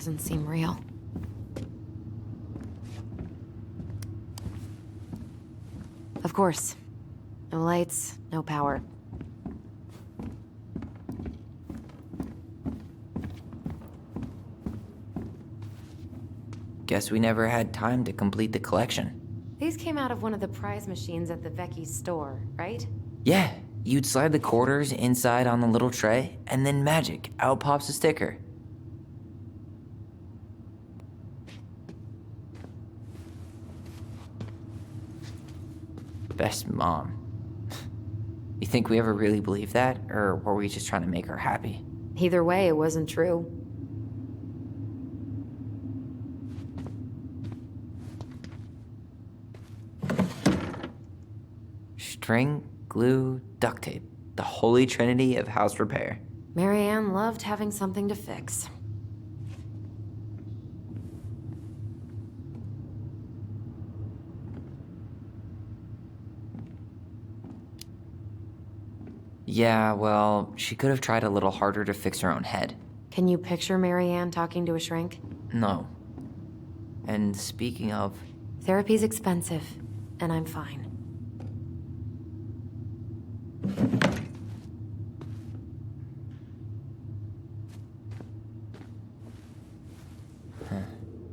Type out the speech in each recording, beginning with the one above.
doesn't seem real. Of course. No lights, no power. Guess we never had time to complete the collection. These came out of one of the prize machines at the Vecchi's store, right? Yeah, you'd slide the quarters inside on the little tray, and then magic, out pops a sticker. Best mom. You think we ever really believed that, or were we just trying to make her happy? Either way, it wasn't true. String, glue, duct tape. The holy trinity of house repair. Marianne loved having something to fix. Yeah, well, she could have tried a little harder to fix her own head. Can you picture Marianne talking to a shrink? No. And speaking of... Therapy's expensive, and I'm fine.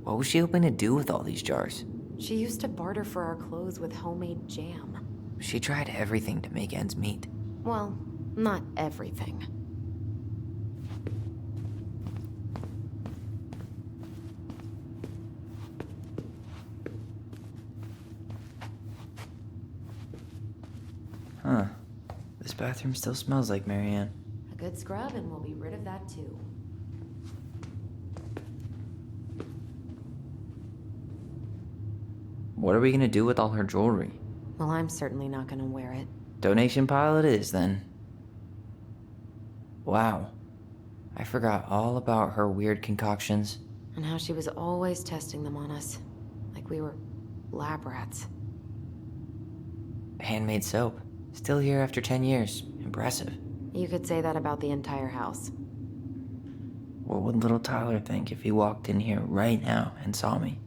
What was she hoping to do with all these jars? She used to barter for our clothes with homemade jam. She tried everything to make ends meet. Well, not everything. Huh. This bathroom still smells like Marianne. A good scrub and we'll be rid of that too. What are we gonna do with all her jewelry? Well, I'm certainly not gonna wear it. Donation pile it is, then. Wow. I forgot all about her weird concoctions. And how she was always testing them on us. Like we were lab rats. Handmade soap. Still here after 10 years. Impressive. You could say that about the entire house. What would little Tyler think if he walked in here right now and saw me?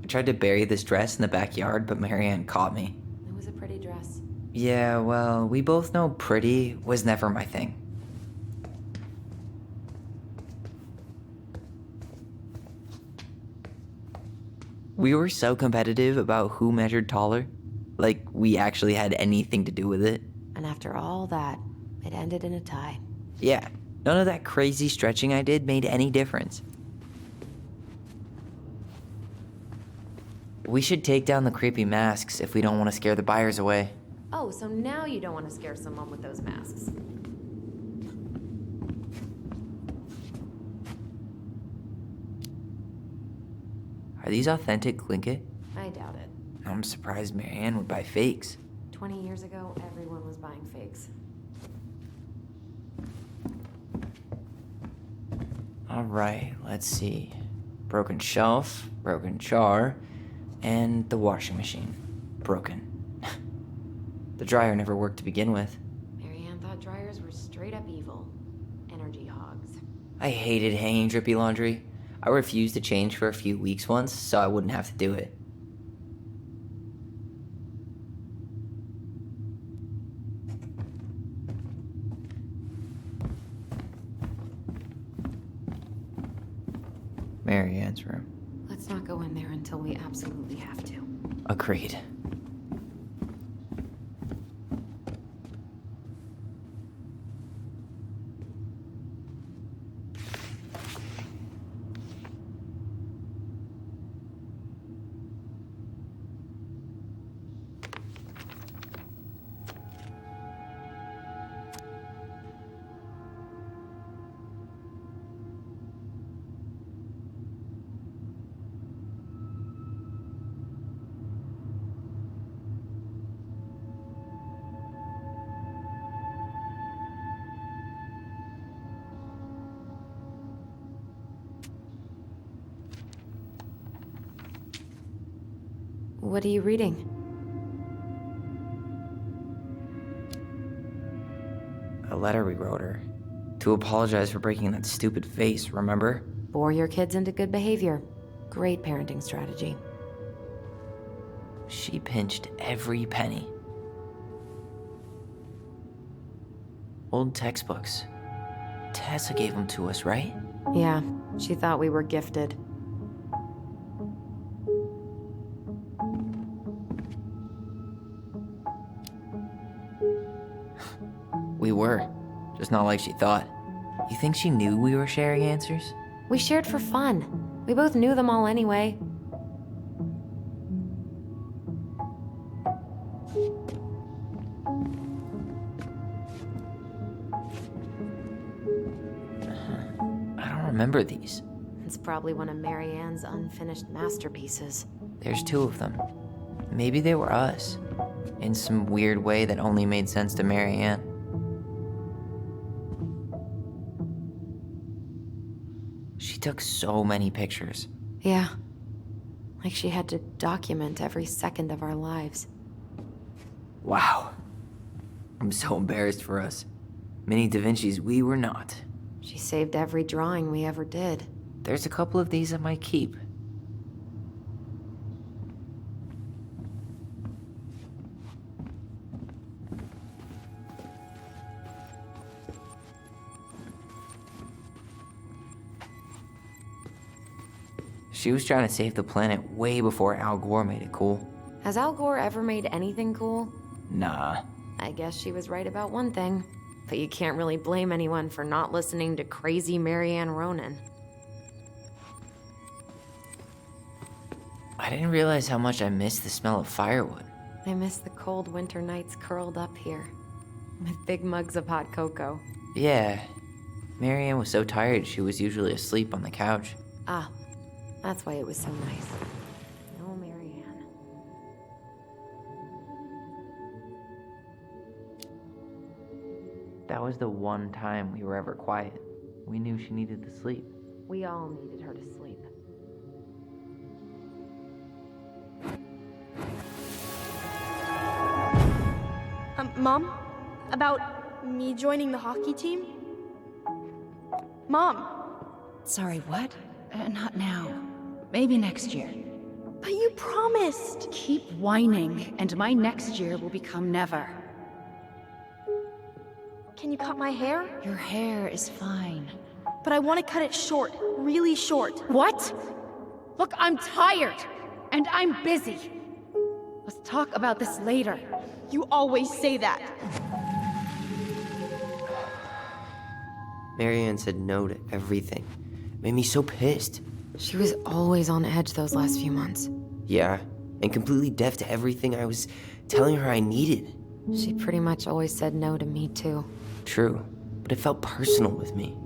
I tried to bury this dress in the backyard, but Marianne caught me. It was a pretty dress. Yeah, well, we both know pretty was never my thing. We were so competitive about who measured taller. Like, we actually had anything to do with it. And after all that, it ended in a tie. Yeah, none of that crazy stretching I did made any difference. We should take down the creepy masks if we don't want to scare the buyers away. Oh, so now you don't want to scare someone with those masks. Are these authentic Glinkit? I doubt it. I'm surprised Marianne would buy fakes. 20 years ago, everyone was buying fakes. All right, let's see. Broken shelf, broken jar, and the washing machine. Broken. The dryer never worked to begin with. Marianne thought dryers were straight up evil. Energy hogs. I hated hanging drippy laundry. I refused to change for a few weeks once, so I wouldn't have to do it. Marianne's room. Let's not go in there until we absolutely have to. Agreed. What are you reading? letter we wrote her. To apologize for breaking that stupid face, remember? Bore your kids into good behavior. Great parenting strategy. She pinched every penny. Old textbooks. Tessa gave them to us, right? Yeah, she thought we were gifted. We were. Just not like she thought. You think she knew we were sharing answers? We shared for fun. We both knew them all anyway. I don't remember these. It's probably one of Marianne's unfinished masterpieces. There's 2 of them. Maybe they were us. In some weird way that only made sense to Marianne. She took so many pictures. Yeah. Like she had to document every second of our lives. Wow. I'm so embarrassed for us. Mini Da Vinci's we were not. She saved every drawing we ever did. There's a couple of these I might keep. She was trying to save the planet way before Al Gore made it cool. Has Al Gore ever made anything cool? Nah. I guess she was right about one thing. But you can't really blame anyone for not listening to crazy Marianne Ronan. I didn't realize how much I missed the smell of firewood. I miss the cold winter nights curled up here. With big mugs of hot cocoa. Yeah. Marianne was so tired she was usually asleep on the couch. Ah, that's why it was so nice. No Marianne. That was the one time we were ever quiet. We knew she needed to sleep. We all needed her to sleep. Mom? About me joining the hockey team? Mom! Sorry, what? Not now. Maybe next year. But you promised! Keep whining, and my next year will become never. Can you cut my hair? Your hair is fine. But I want to cut it short. Really short. What? Look, I'm tired, and I'm busy. Let's talk about this later. You always say that. Marianne said no to everything. Made me so pissed. She was always on edge those last few months. Yeah, and completely deaf to everything I was telling her I needed. She pretty much always said no to me, too. True, but it felt personal with me.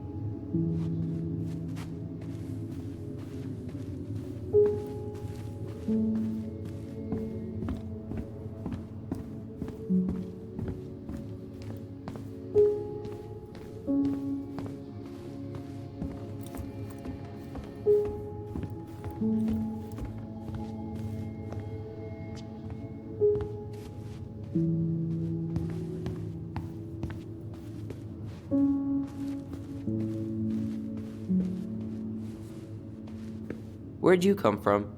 Where'd you come from?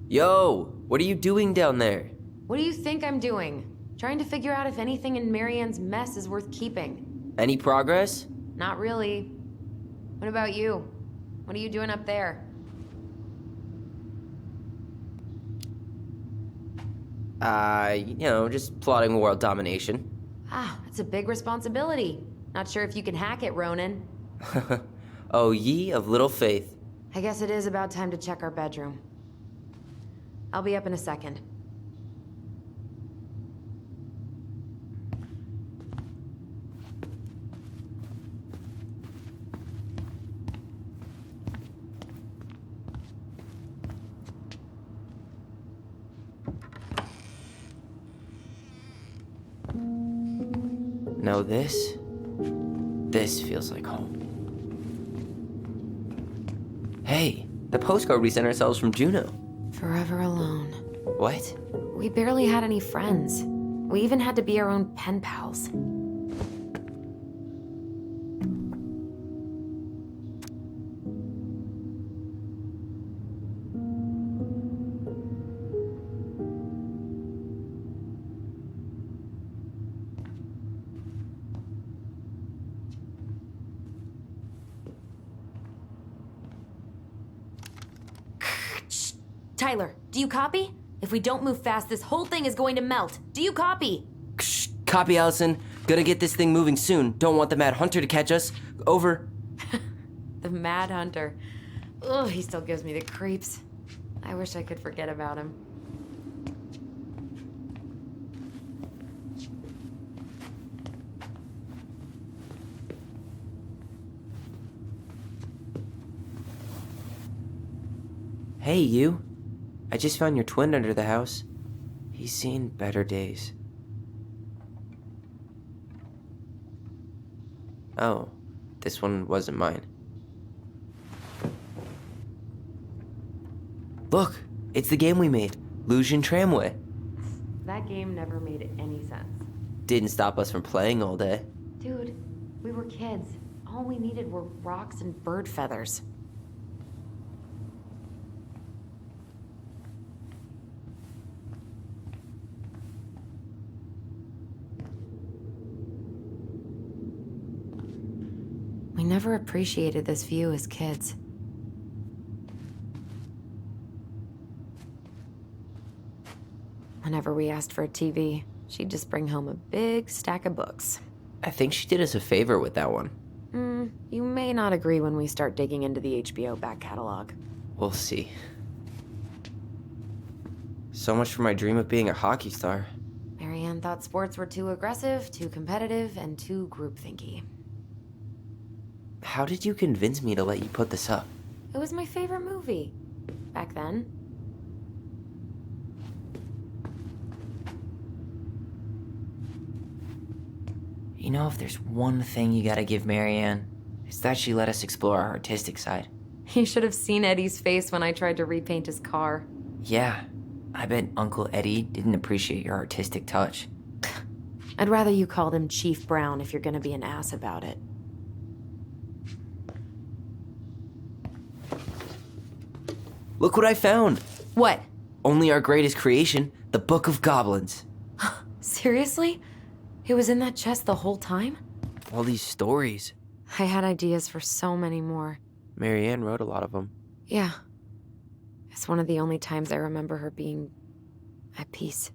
Yo, what are you doing down there? What do you think I'm doing? Trying to figure out if anything in Marianne's mess is worth keeping. Any progress? Not really. What about you? What are you doing up there? Just plotting world domination. Ah, it's a big responsibility. Not sure if you can hack it, Ronan. Oh, ye of little faith. I guess it is about time to check our bedroom. I'll be up in a second. Now this feels like home. Hey, The postcard we sent ourselves from Juneau. Forever alone. What? We barely had any friends. We even had to be our own pen pals. Tyler, do you copy? If we don't move fast, this whole thing is going to melt. Do you copy? Shh, copy, Alyson. Gotta get this thing moving soon. Don't want the Mad Hunter to catch us. Over. The Mad Hunter. Ugh, he still gives me the creeps. I wish I could forget about him. Hey, you. I just found your twin under the house. He's seen better days. Oh, this one wasn't mine. Look, it's the game we made, Lucian Tramway. That game never made any sense. Didn't stop us from playing all day. Dude, we were kids. All we needed were rocks and bird feathers. We never appreciated this view as kids. Whenever we asked for a TV, she'd just bring home a big stack of books. I think she did us a favor with that one. You may not agree when we start digging into the HBO back catalog. We'll see. So much for my dream of being a hockey star. Marianne thought sports were too aggressive, too competitive, and too groupthinky. How did you convince me to let you put this up? It was my favorite movie. Back then. You know, if there's one thing you gotta give Marianne, it's that she let us explore our artistic side. You should have seen Eddie's face when I tried to repaint his car. Yeah, I bet Uncle Eddie didn't appreciate your artistic touch. I'd rather you called him Chief Brown if you're gonna be an ass about it. Look what I found! What? Only our greatest creation, the Book of Goblins. Seriously? It was in that chest the whole time? All these stories. I had ideas for so many more. Marianne wrote a lot of them. Yeah. It's one of the only times I remember her being at peace.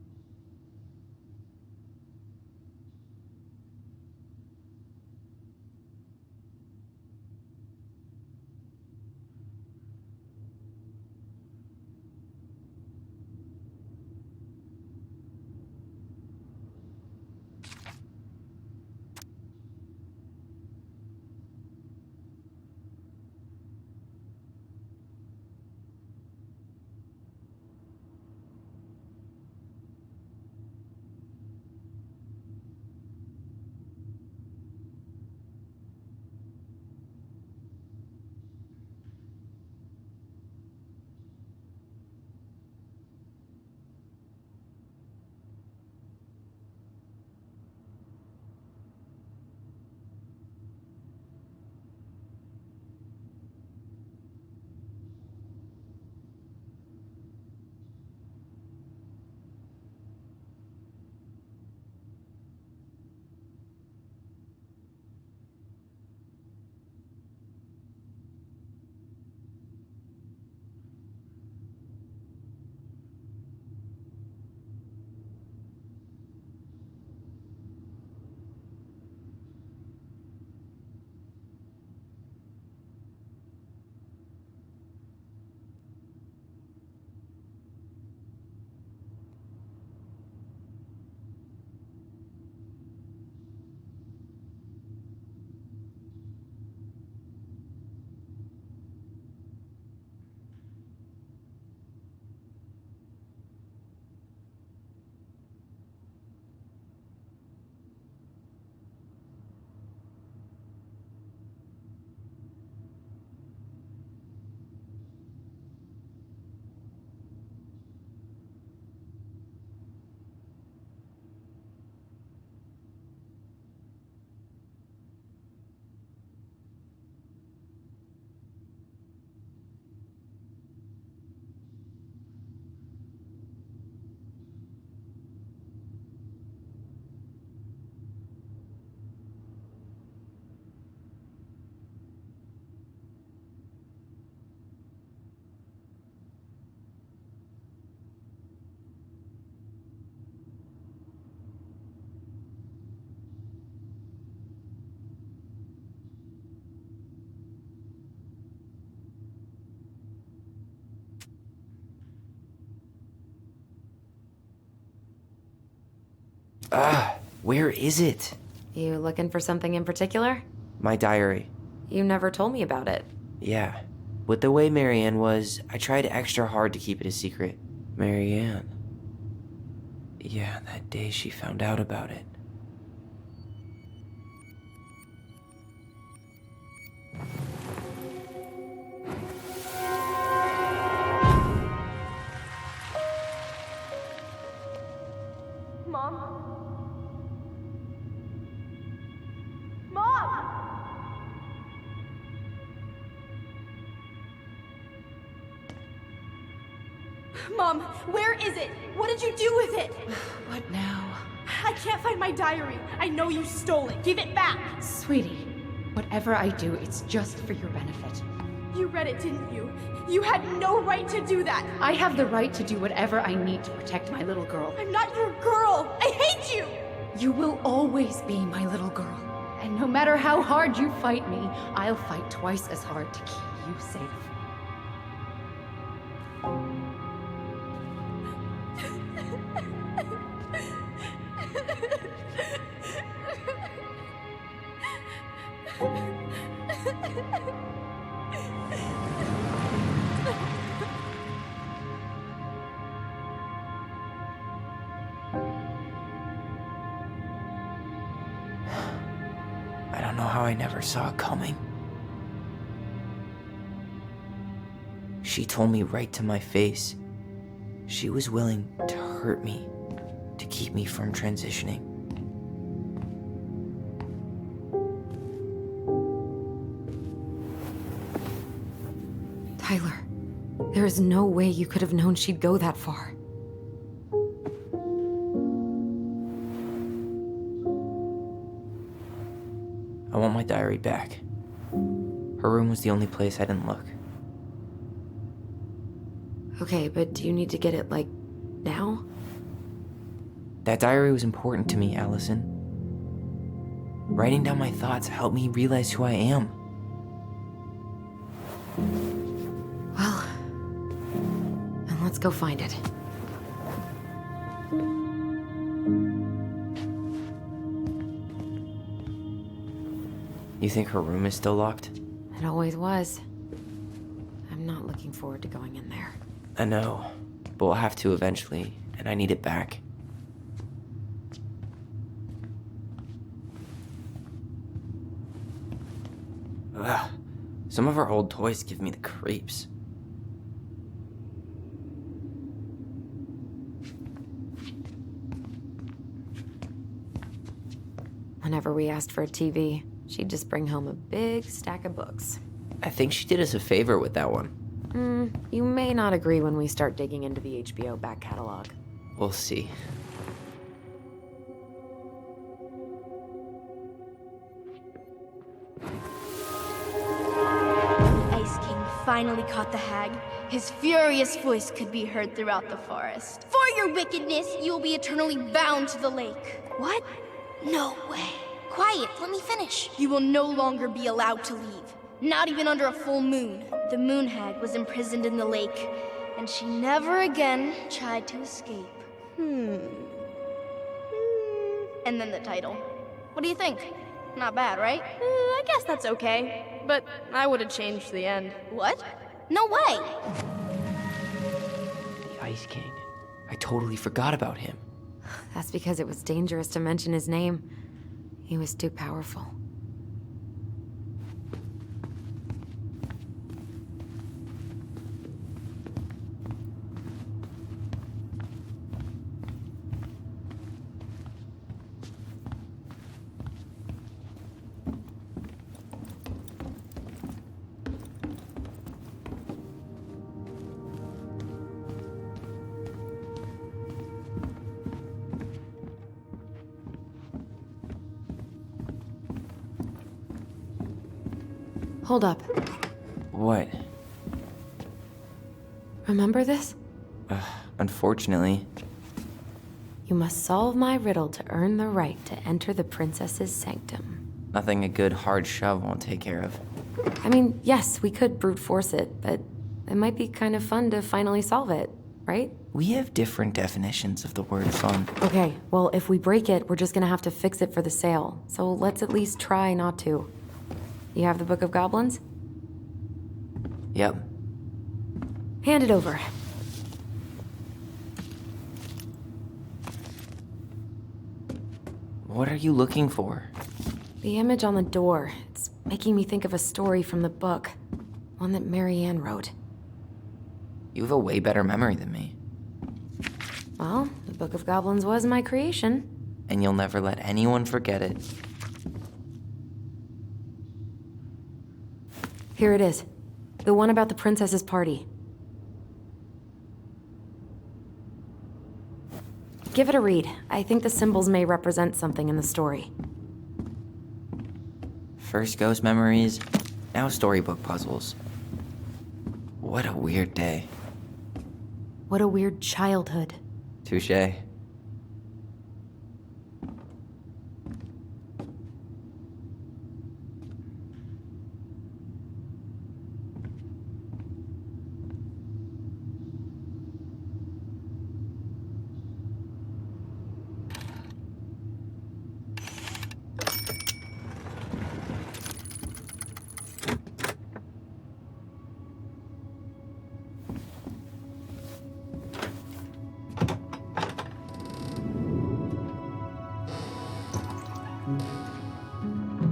Where is it? You looking for something in particular? My diary. You never told me about it. Yeah. With the way Marianne was, I tried extra hard to keep it a secret. Marianne. Yeah, that day she found out about it. Mom? Mom! Mom, where is it? What did you do with it? What now? I can't find my diary. I know you stole it. Give it back. Sweetie, whatever I do, it's just for your benefit. You read it, didn't you? You had no right to do that. I have the right to do whatever I need to protect my little girl. I'm not your girl. I hate you. You will always be my little girl. And no matter how hard you fight me, I'll fight twice as hard to keep you safe. I don't know how I never saw it coming. She told me right to my face. She was willing to hurt me, to keep me from transitioning. Tyler, there is no way you could have known she'd go that far. I want my diary back. Her room was the only place I didn't look. Okay, but do you need to get it, like, now? That diary was important to me, Alyson. Writing down my thoughts helped me realize who I am. Well, then let's go find it. You think her room is still locked? It always was. I'm not looking forward to going in there. I know, but we'll have to eventually, and I need it back. Ugh. Some of our old toys give me the creeps. Whenever we asked for a TV, she'd just bring home a big stack of books. I think she did us a favor with that one. You may not agree when we start digging into the HBO back catalog. We'll see. Ice King finally caught the hag. His furious voice could be heard throughout the forest. For your wickedness, you will be eternally bound to the lake. What? No way. Quiet, let me finish. You will no longer be allowed to leave. Not even under a full moon. The moon hag was imprisoned in the lake, and she never again tried to escape. And then the title. What do you think? Not bad, right? I guess that's okay. But I would have changed the end. What? No way! The Ice King. I totally forgot about him. That's because it was dangerous to mention his name. He was too powerful. Hold up. What? Remember this? Unfortunately. You must solve my riddle to earn the right to enter the princess's sanctum. Nothing a good hard shove won't take care of. I mean, yes, we could brute force it, but it might be kind of fun to finally solve it, right? We have different definitions of the word fun. Okay, well, if we break it, we're just gonna have to fix it for the sale. So let's at least try not to. You have the Book of Goblins? Yep. Hand it over. What are you looking for? The image on the door. It's making me think of a story from the book. One that Marianne wrote. You have a way better memory than me. Well, the Book of Goblins was my creation. And you'll never let anyone forget it. Here it is. The one about the princess's party. Give it a read. I think the symbols may represent something in the story. First ghost memories, now storybook puzzles. What a weird day. What a weird childhood. Touché.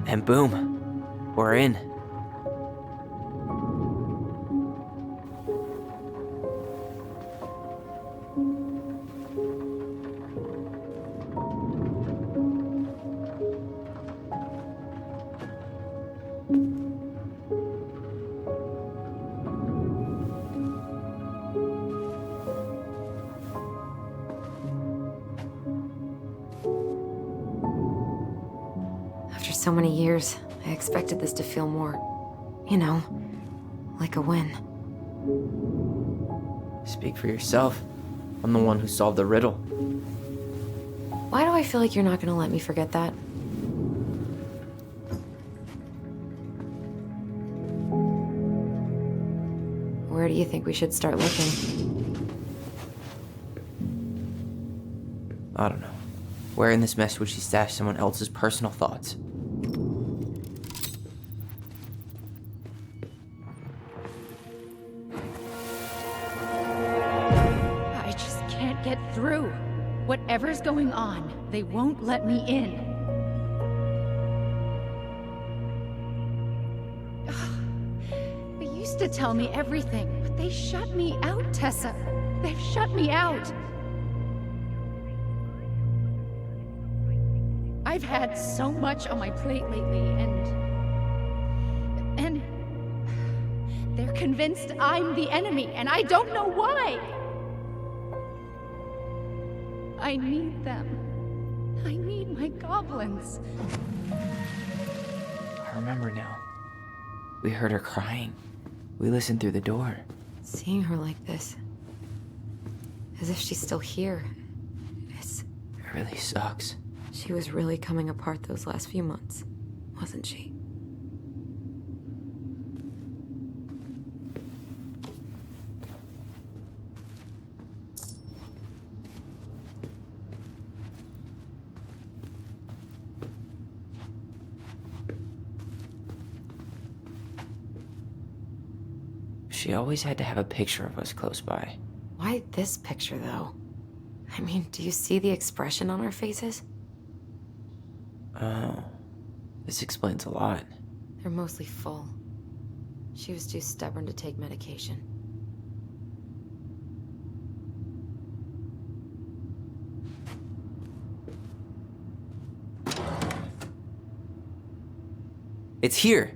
And boom, we're in. After so many years, I expected this to feel more, you know, like a win. Speak for yourself. I'm the one who solved the riddle. Why do I feel like you're not gonna let me forget that? Where do you think we should start looking? I don't know. Where in this mess would she stash someone else's personal thoughts? I just can't get through. Whatever's going on, they won't let me in. They used to tell me everything, but they shut me out, Tessa. They've shut me out. I've had so much on my plate lately, and they're convinced I'm the enemy, and I don't know why. I need them. I need my goblins. I remember now. We heard her crying. We listened through the door. Seeing her like this, as if she's still here, It really sucks. she was really coming apart those last few months, wasn't she? She always had to have a picture of us close by. Why this picture, though? I mean, do you see the expression on our faces? Oh, this explains a lot. They're mostly full. She was too stubborn to take medication. It's here!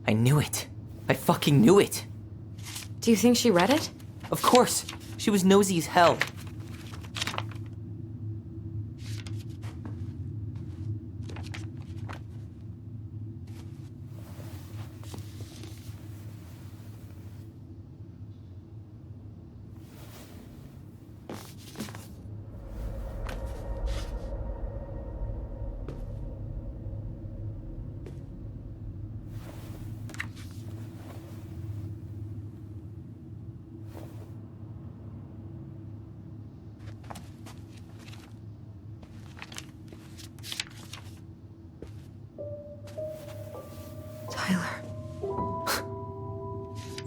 I knew it. I fucking knew it. Do you think she read it? Of course. She was nosy as hell.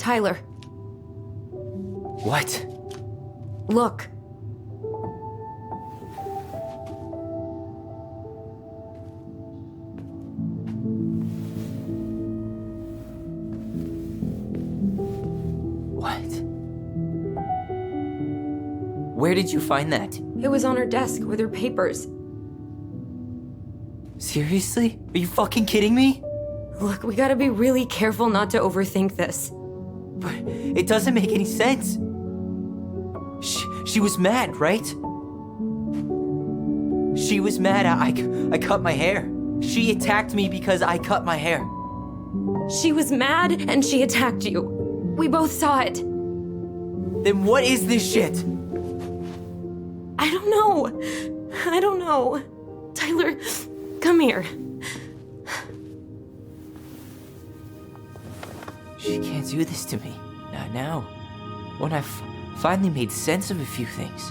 Tyler, What? look. What? Where did you find that? It was on her desk with her papers. Seriously? Are you fucking kidding me? Look, we gotta be really careful not to overthink this. But it doesn't make any sense. She was mad, right? She was mad I cut my hair. She attacked me because I cut my hair. She was mad and she attacked you. We both saw it. Then what is this shit? I don't know. Tyler, come here. She can't do this to me. Not now. When I've finally made sense of a few things.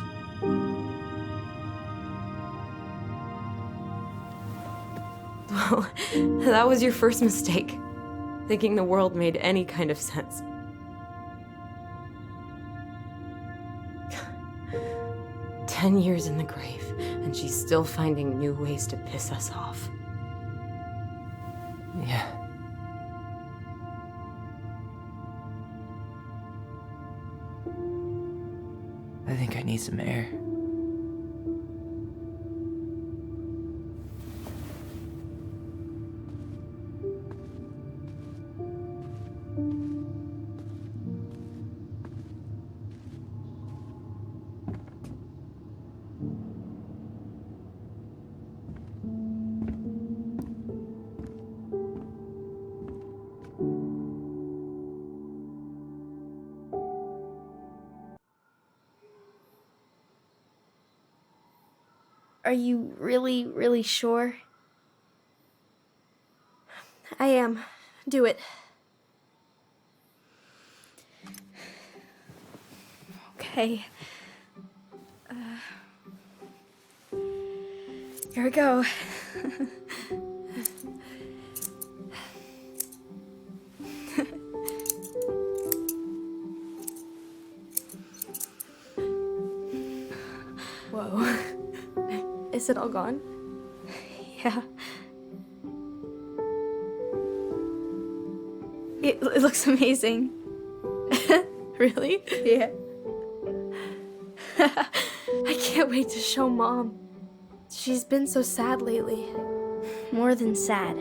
Well, that was your first mistake. Thinking the world made any kind of sense. "10 years in the grave, and she's still finding new ways to piss us off." Yeah. I think I need some air. Are you really, really sure? I am. Do it. Okay. Here we go. Whoa. Is it all gone? Yeah. It looks amazing. Really? Yeah. I can't wait to show Mom. She's been so sad lately. More than sad.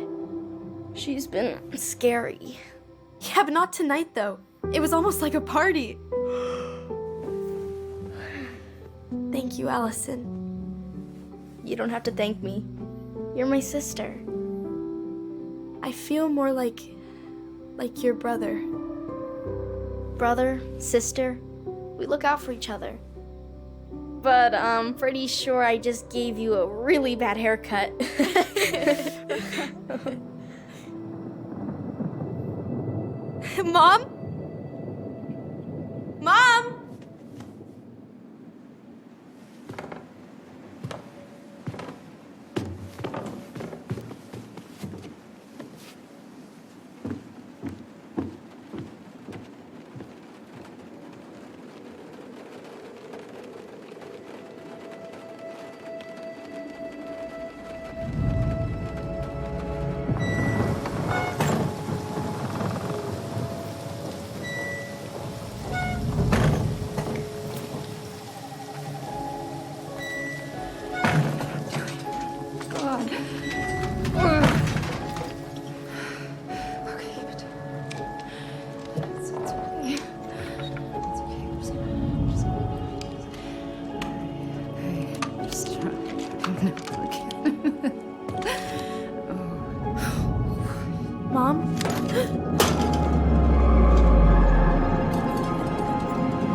She's been scary. Yeah, but not tonight, though. It was almost like a party. Thank you, Alyson. You don't have to thank me. You're my sister. I feel more like your brother. Brother, sister, we look out for each other. But I'm pretty sure I just gave you a really bad haircut. Mom? Mom? Mom?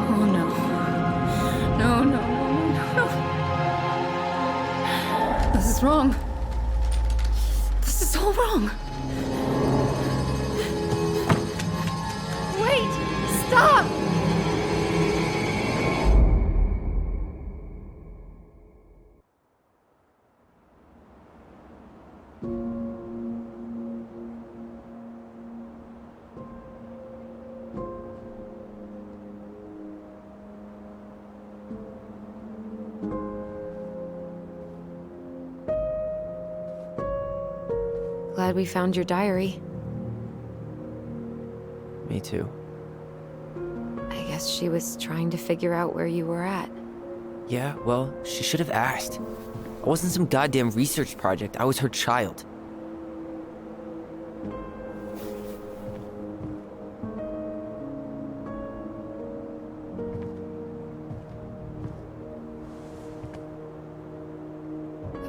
Oh no. No, no, no, no, no. This is wrong. This is all wrong. Wait! Stop! glad we found your diary. Me too. I guess she was trying to figure out where you were at. Yeah, well, she should have asked. I wasn't some goddamn research project. I was her child.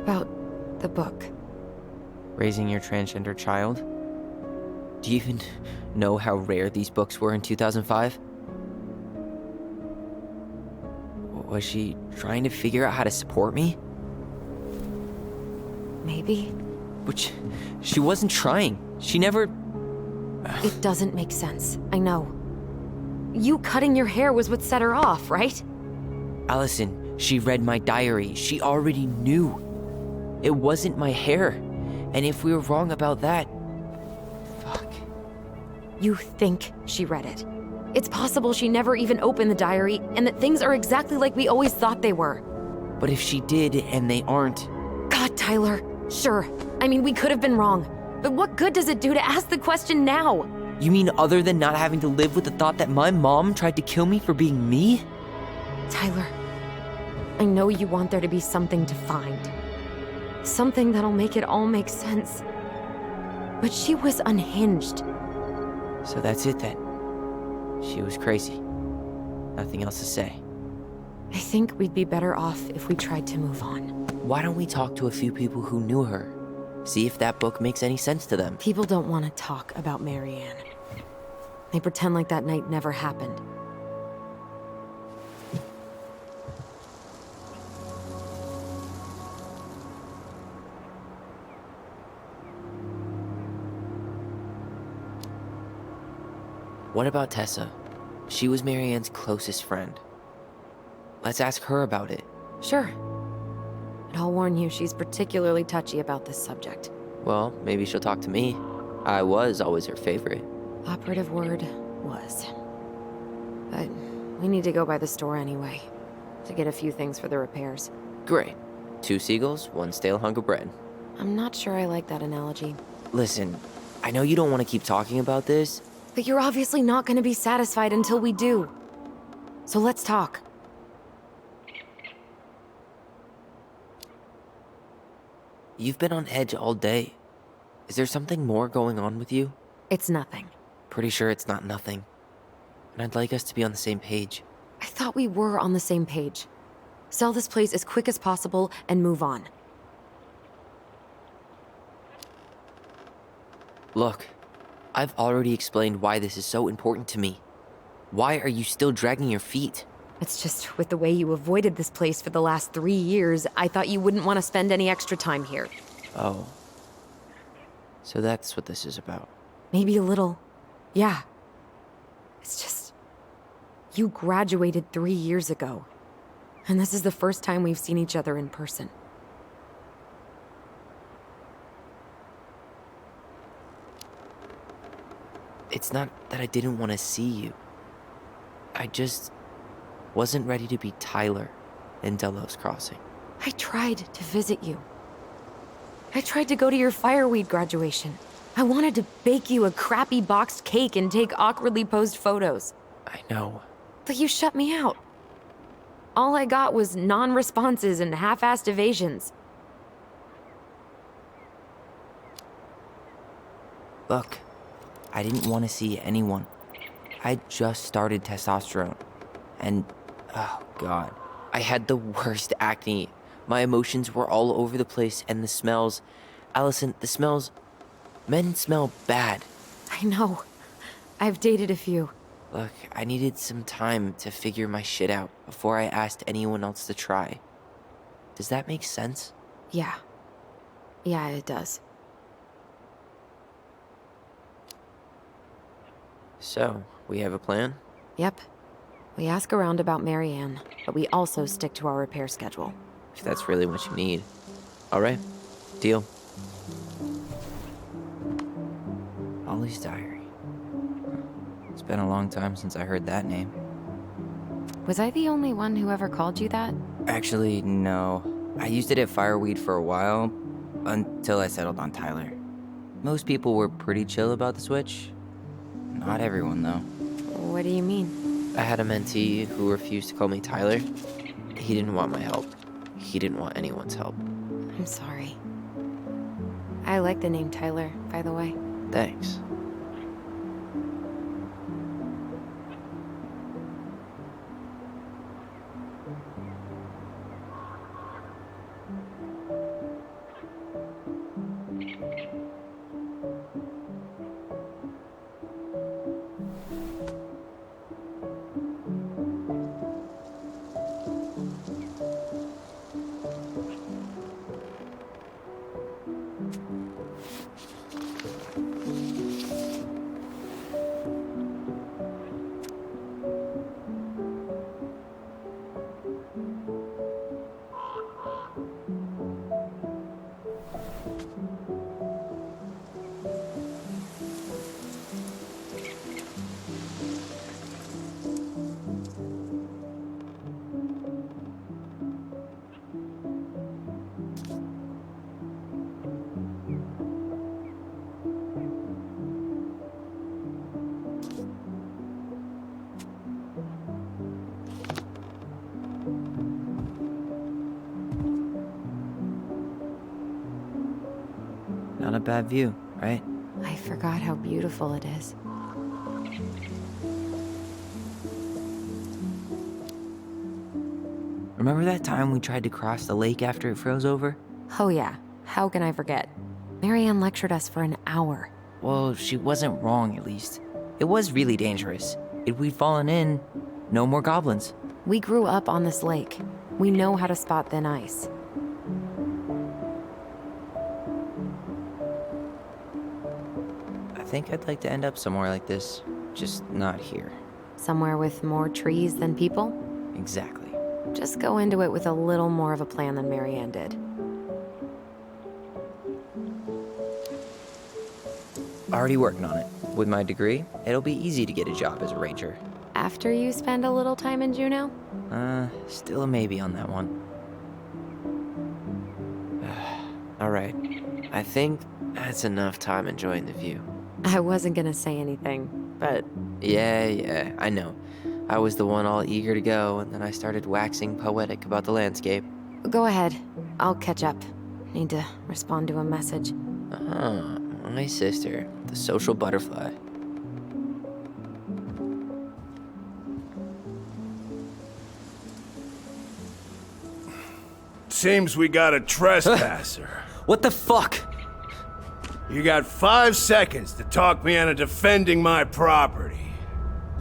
About the book. Raising your transgender child? Do you even know how rare these books were in 2005? Was she trying to figure out how to support me? Maybe. Which, she wasn't trying. She never... It doesn't make sense. I know. You cutting your hair was what set her off, right? Alyson, she read my diary. She already knew. It wasn't my hair. And if we were wrong about that... Fuck. You think she read it. It's possible she never even opened the diary, and that things are exactly like we always thought they were. But if she did, and they aren't... God, Tyler. Sure. I mean, we could have been wrong. But what good does it do to ask the question now? You mean other than not having to live with the thought that my mom tried to kill me for being me? Tyler, I know you want there to be something to find. Something that'll make it all make sense. But she was unhinged. So that's it then. She was crazy. Nothing else to say. I think we'd be better off if we tried to move on. Why don't we talk to a few people who knew her? See if that book makes any sense to them. People don't want to talk about Marianne. They pretend like that night never happened. What about Tessa? She was Marianne's closest friend. Let's ask her about it. Sure. But I'll warn you, she's particularly touchy about this subject. Well, maybe she'll talk to me. I was always her favorite. Operative word was. But we need to go by the store anyway, to get a few things for the repairs. Great. 2 seagulls, 1 stale hunk of bread. I'm not sure I like that analogy. Listen, I know you don't want to keep talking about this. But you're obviously not going to be satisfied until we do. So let's talk. You've been on edge all day. Is there something more going on with you? It's nothing. Pretty sure it's not nothing. And I'd like us to be on the same page. I thought we were on the same page. Sell this place as quick as possible and move on. Look, I've already explained why this is so important to me. Why are you still dragging your feet? It's just with the way you avoided this place for the last 3 years, I thought you wouldn't want to spend any extra time here. Oh. So that's what this is about. Maybe a little. Yeah. It's just... You graduated 3 years ago. And this is the first time we've seen each other in person. It's not that I didn't want to see you. I just wasn't ready to be Tyler in Delos Crossing. I tried to visit you. I tried to go to your fireweed graduation. I wanted to bake you a crappy boxed cake and take awkwardly posed photos. I know. But you shut me out. All I got was non-responses and half-assed evasions. Look, I didn't want to see anyone. I just started testosterone. And, oh god, I had the worst acne. My emotions were all over the place, and the smells... Alyson, the smells... Men smell bad. I know. I've dated a few. Look, I needed some time to figure my shit out before I asked anyone else to try. Does that make sense? Yeah. Yeah, it does. So, we have a plan? Yep. We ask around about Marianne, but we also stick to our repair schedule. If that's really what you need. Alright, deal. Ollie's diary. It's been a long time since I heard that name. Was I the only one who ever called you that? Actually, no. I used it at Fireweed for a while, until I settled on Tyler. Most people were pretty chill about the switch. Not everyone, though. What do you mean? I had a mentee who refused to call me Tyler. He didn't want my help. He didn't want anyone's help. I'm sorry. I like the name Tyler, by the way. Thanks. Not a bad view, right? I forgot how beautiful it is. Remember that time we tried to cross the lake after it froze over? Oh yeah, how can I forget? Marianne lectured us for an hour. Well, she wasn't wrong, at least. It was really dangerous. If we'd fallen in, no more goblins. We grew up on this lake. We know how to spot thin ice. I think I'd like to end up somewhere like this, just not here. Somewhere with more trees than people? Exactly. Just go into it with a little more of a plan than Marianne did. Already working on it. With my degree, it'll be easy to get a job as a ranger. After you spend a little time in Juneau? Still a maybe on that one. Alright, I think that's enough time enjoying the view. I wasn't gonna say anything, but Yeah, I know. I was the one all eager to go, and then I started waxing poetic about the landscape. go ahead. I'll catch up. Need to respond to a message. Ah, my sister, the social butterfly. Seems we got a trespasser. What the fuck? You got 5 seconds to talk me into defending my property.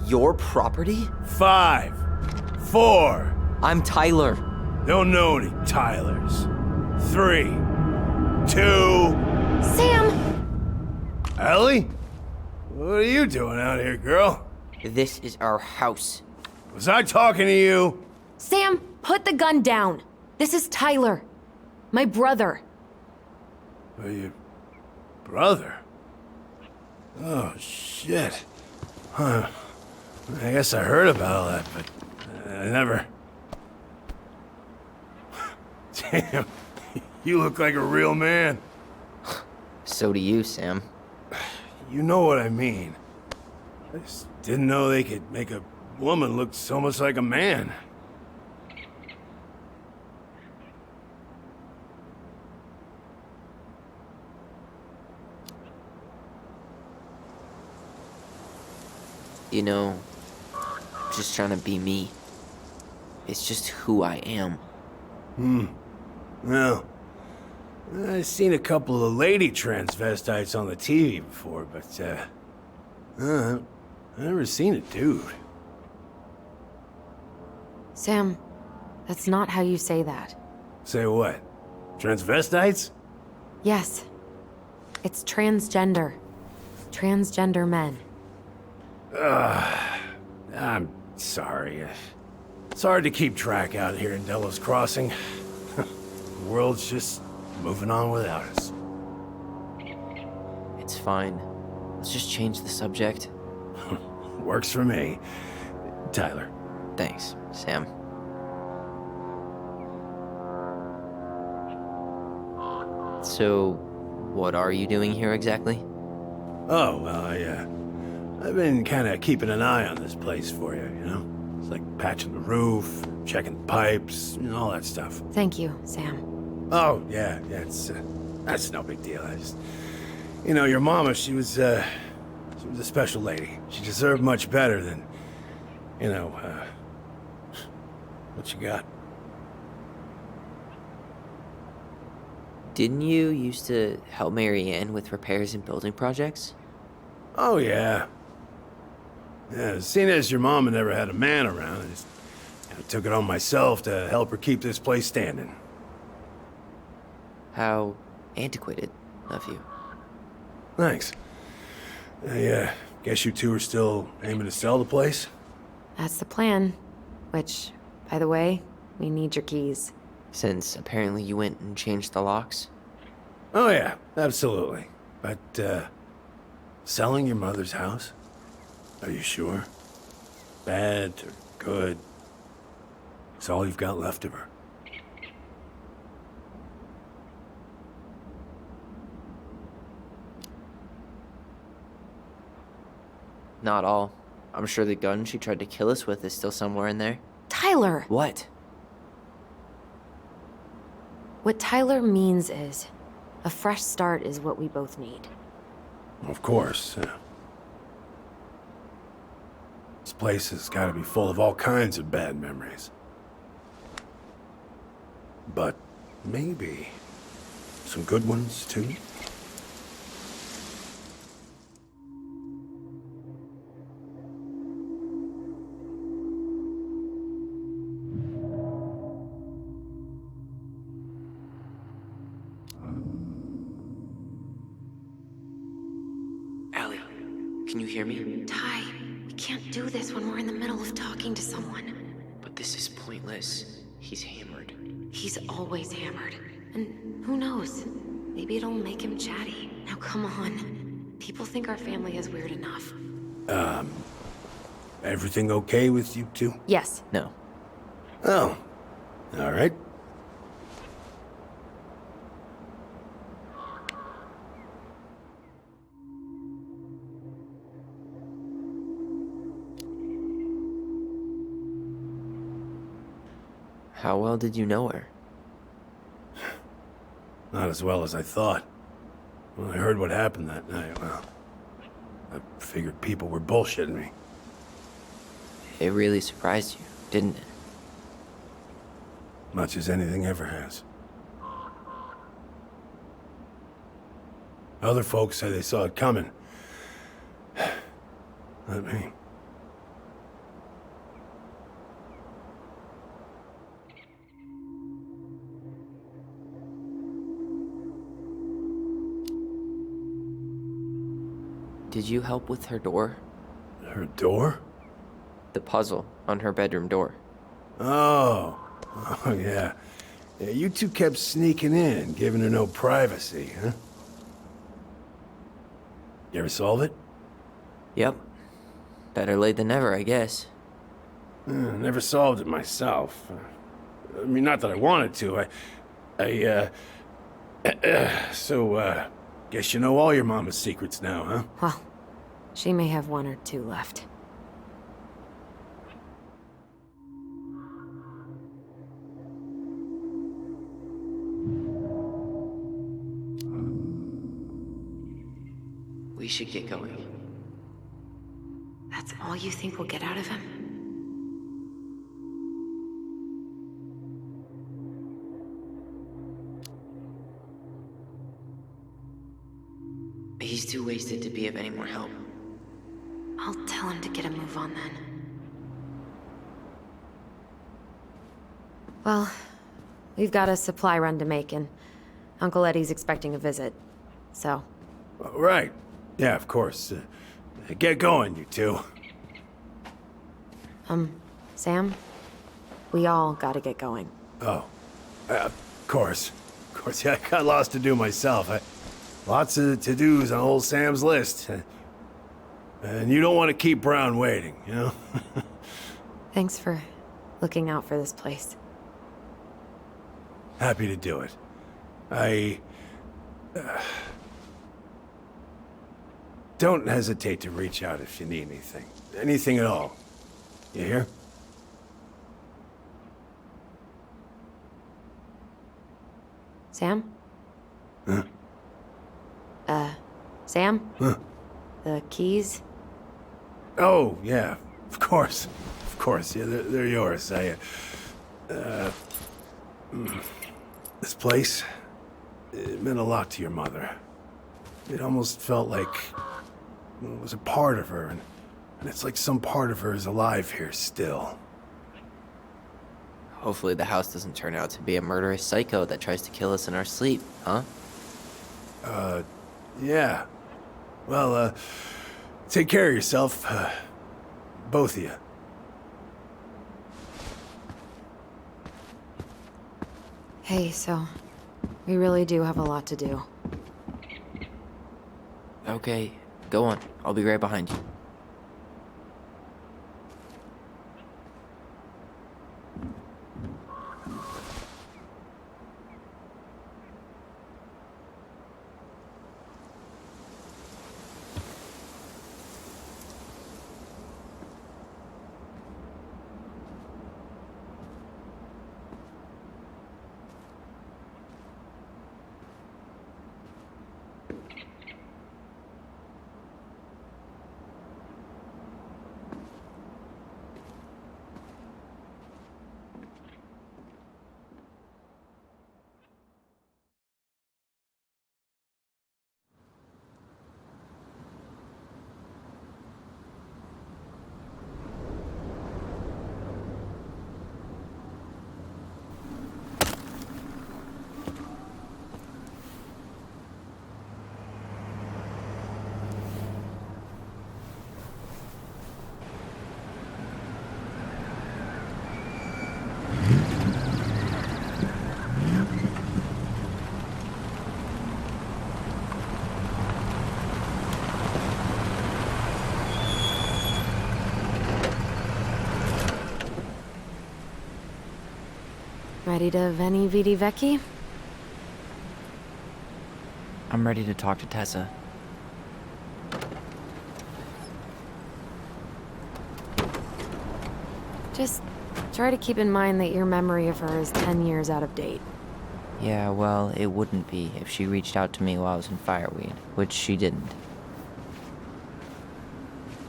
Your property? 5, 4. I'm Tyler. Don't know any Tylers. 3, 2. Sam! Ellie? What are you doing out here, girl? This is our house. Was I talking to you? Sam, put the gun down. This is Tyler. My brother. Well, your brother? Oh, shit. Huh. I guess I heard about all that, but I never... Damn, you look like a real man. So do you, Sam. You know what I mean. I just didn't know they could make a woman look so much like a man. You know, just trying to be me. It's just who I am. Well, I've seen a couple of lady transvestites on the TV before, but, I've never seen a dude. Sam, that's not how you say that. Say what? Transvestites? Yes. It's transgender. Transgender men. I'm sorry. It's hard to keep track out here in Delos Crossing. The world's just moving on without us. It's fine. Let's just change the subject. Works for me. Tyler. Thanks, Sam. So, What are you doing here exactly? Oh, well, I've been kind of keeping an eye on this place for you, you know? It's like patching the roof, checking pipes, and all that stuff. Thank you, Sam. Oh, yeah, that's no big deal. I just, you know, your mama, she was a special lady. She deserved much better than, you know, what you got. Didn't you used to help Mary Ann with repairs and building projects? Oh, yeah. Yeah, seeing as your mama never had a man around, I just took it on myself to help her keep this place standing. How antiquated of you. Thanks. I guess you two are still aiming to sell the place? That's the plan. Which, by the way, we need your keys. Since apparently you went and changed the locks? Oh, yeah, absolutely. But, selling your mother's house? Are you sure? Bad or good? It's all you've got left of her. Not all. I'm sure the gun she tried to kill us with is still somewhere in there. Tyler! What? What Tyler means is, a fresh start is what we both need. Of course. This place has got to be full of all kinds of bad memories. But maybe some good ones, too? Allie, can you hear me? Ty, we can't do this when we're in the middle of talking to someone. But this is pointless. He's hammered. He's always hammered. And who knows? Maybe it'll make him chatty. Now come on. People think our family is weird enough. Everything okay with you two? Yes. No. Oh, all right. How well did you know her? Not as well as I thought. When I heard what happened that night, well, I figured people were bullshitting me. It really surprised you, didn't it? Much as anything ever has. Other folks say they saw it coming. Not me. Did you help with her door? Her door? The puzzle on her bedroom door. Oh, yeah. Yeah, you two kept sneaking in, giving her no privacy, huh? You ever solve it? Yep. Better late than never, I guess. Never solved it myself. I mean, not that I wanted to. So, guess you know all your mama's secrets now, huh? Well, she may have one or two left. We should get going. That's all you think we'll get out of him? He's too wasted to be of any more help. I'll tell him to get a move on then. Well, we've got a supply run to make, and Uncle Eddie's expecting a visit. So, Right. Yeah, of course. Get going, you two. Sam, we all gotta get going. Oh, of course. Of course, yeah, I got lots to do myself. Lots of to-dos on old Sam's list. And you don't want to keep Brown waiting, you know? Thanks for looking out for this place. Happy to do it. don't hesitate to reach out if you need anything. Anything at all. You hear? Sam? Huh? Sam? Huh? The keys? Oh, yeah. Of course. Of course. Yeah, they're yours. This place, it meant a lot to your mother. It almost felt like it was a part of her, and it's like some part of her is alive here still. Hopefully the house doesn't turn out to be a murderous psycho that tries to kill us in our sleep, huh? Yeah. Well, take care of yourself, both of you. Hey, so we really do have a lot to do. Okay, go on. I'll be right behind you. Ready to veni vidi vecchi? I'm ready to talk to Tessa. Just try to keep in mind that your memory of her is 10 years out of date. Yeah, well, it wouldn't be if she reached out to me while I was in Fireweed, which she didn't.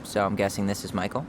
So I'm guessing this is Michael?